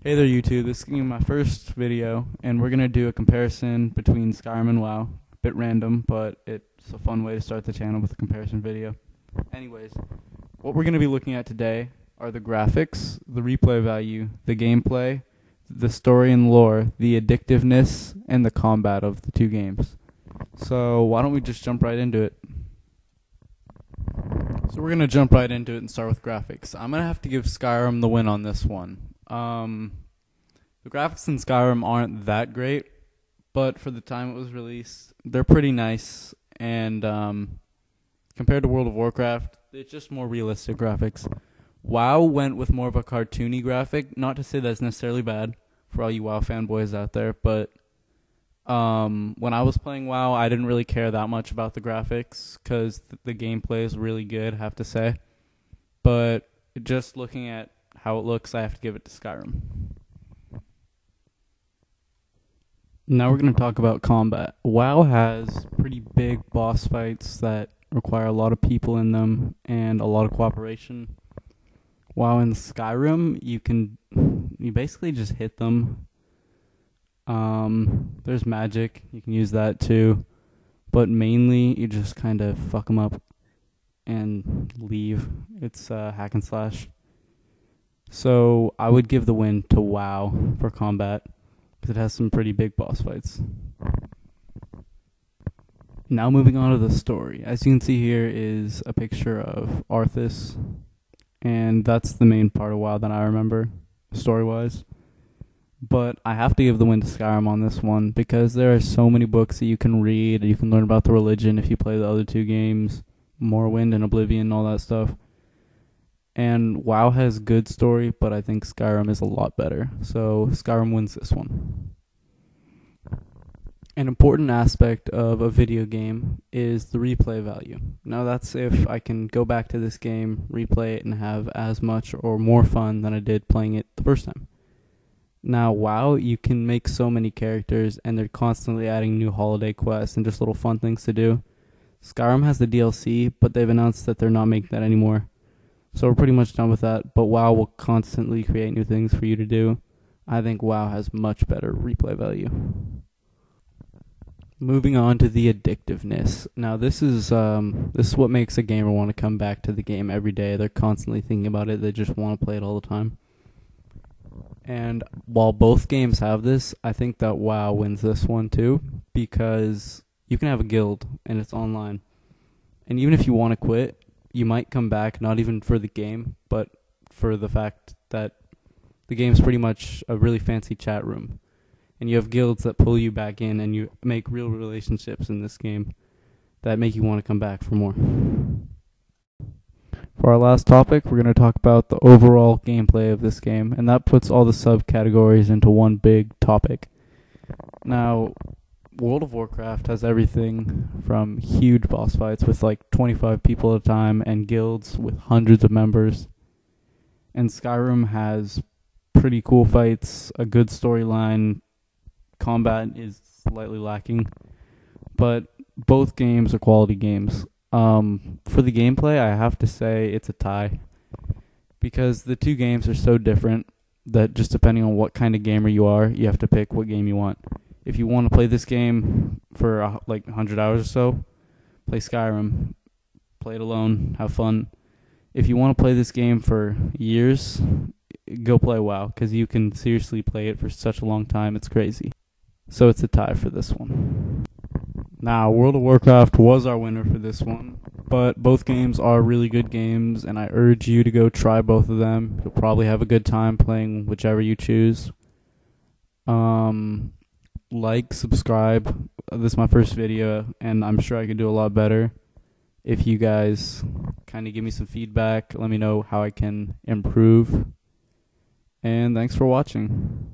Hey there YouTube, this is going to be my first video, and we're going to do a comparison between Skyrim and WoW. A bit random, but it's a fun way to start the channel with a comparison video. Anyways, what we're going to be looking at today are the graphics, the replay value, the gameplay, the story and lore, the addictiveness, and the combat of the two games. So why don't we just jump right into it? So we're going to jump right into it and start with graphics. I'm going to have to give Skyrim the win on this one. The graphics in Skyrim aren't that great, but for the time it was released, they're pretty nice. And compared to World of Warcraft, it's just more realistic graphics. WoW went with more of a cartoony graphic. Not to say that's necessarily bad for all you WoW fanboys out there, but when I was playing WoW, I didn't really care that much about the graphics because the gameplay is really good, I have to say. But just looking at how it looks, I have to give it to Skyrim. Now we're going to talk about combat. WoW has pretty big boss fights that require a lot of people in them and a lot of cooperation. While in Skyrim, you basically just hit them. There's magic, you can use that too, but mainly you just kind of fuck them up and leave. It's hack and slash. So I would give the win to WoW for combat because it has some pretty big boss fights. Now moving on to the story. As you can see here is a picture of Arthas, and that's the main part of WoW that I remember story-wise. But I have to give the win to Skyrim on this one because there are so many books that you can read. You can learn about the religion if you play the other two games, Morrowind and Oblivion, all that stuff. And WoW has good story, but I think Skyrim is a lot better. So Skyrim wins this one. An important aspect of a video game is the replay value. Now that's if I can go back to this game, replay it, and have as much or more fun than I did playing it the first time. Now WoW, you can make so many characters, and they're constantly adding new holiday quests and just little fun things to do. Skyrim has the DLC, but they've announced that they're not making that anymore. So we're pretty much done with that, but WoW will constantly create new things for you to do. I think WoW has much better replay value. Moving on to the addictiveness. Now this is what makes a gamer want to come back to the game every day. They're constantly thinking about it. They just want to play it all the time. And while both games have this, I think that WoW wins this one too, because you can have a guild and it's online. And even if you want to quit, you might come back, not even for the game, but for the fact that the game's pretty much a really fancy chat room. And you have guilds that pull you back in, and you make real relationships in this game that make you want to come back for more. For our last topic, we're going to talk about the overall gameplay of this game, and that puts all the subcategories into one big topic. Now, World of Warcraft has everything from huge boss fights with like 25 people at a time and guilds with hundreds of members. And Skyrim has pretty cool fights, a good storyline. Combat is slightly lacking, but both games are quality games. For the gameplay, I have to say it's a tie because the two games are so different that just depending on what kind of gamer you are, you have to pick what game you want. If you want to play this game for like 100 hours or so, play Skyrim. Play it alone, have fun. If you want to play this game for years, go play WoW, because you can seriously play it for such a long time, it's crazy. So it's a tie for this one. Now, World of Warcraft was our winner for this one, but both games are really good games, and I urge you to go try both of them. You'll probably have a good time playing whichever you choose. Like, subscribe. This is my first video, and I'm sure I could do a lot better. If you guys kind of give me some feedback, let me know how I can improve. And thanks for watching.